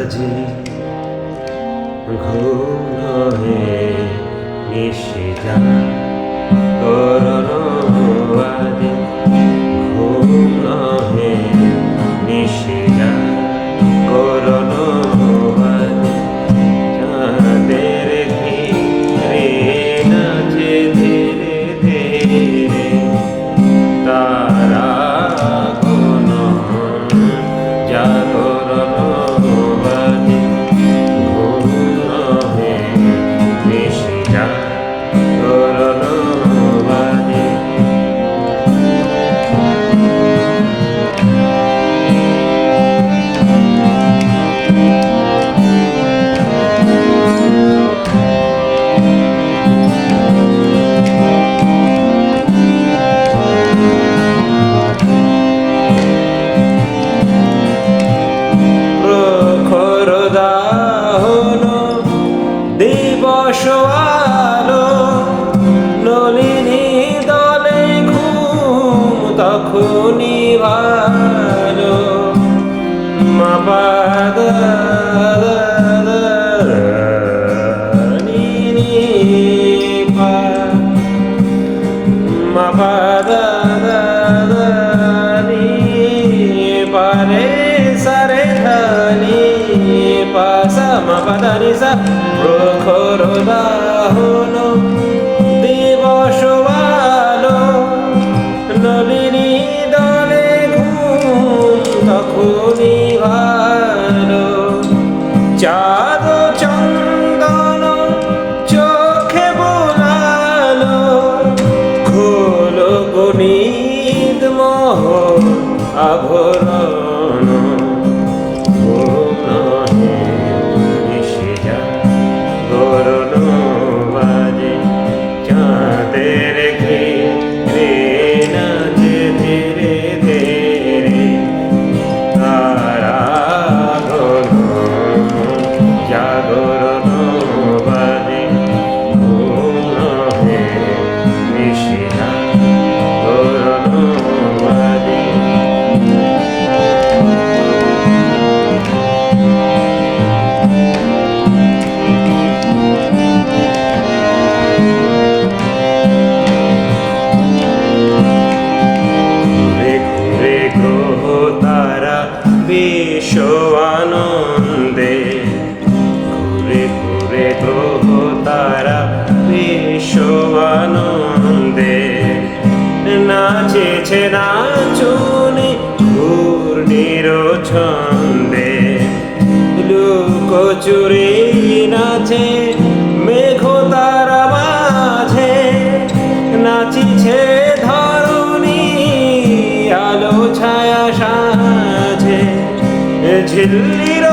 বাজে ঘুম নহে মিশে যায় করুণ বাজে ঘুম নহে মিশে যায় করুণ বাজে চাঁদের ঘিরে নাচে ধীরে ধীরে তারা কোন জাগরণ বাজে ঘুম নহে মিশে যায় করুণ বাজে দিবস আলো নলিনী দলে ঘুম তখনই ভালো মাপাদ মাপাদ পারে সারে ধনি পাসা মাপাদানি সা প্রখর দাহন দিবস আলো নলিনী দলে ঘুম তখনই ভালো চাঁদ চন্দন চোখে বোলালো খোলো গণিত মোহ আভরণ ঘুম নহে মিশে যায় করুণ বাজে চাঁদের ঘিরে নাচে ধীরে ধীরে তারা ঘন জাগরণ বাজে ঘুম নহে মিশে যায় করুণ বাজে বিশ্ব আনন্দে ঘুরে ঘুরে গ্রহ তারা বিশ্ব আনন্দে নাচেছে নাচুনি ঘূর্ণির ছন্দে লুকোচুরি নাচে মেঘ তারা মাঝে নাচিছে ধরণী আলো ছায়া সাজে ঝিল্লির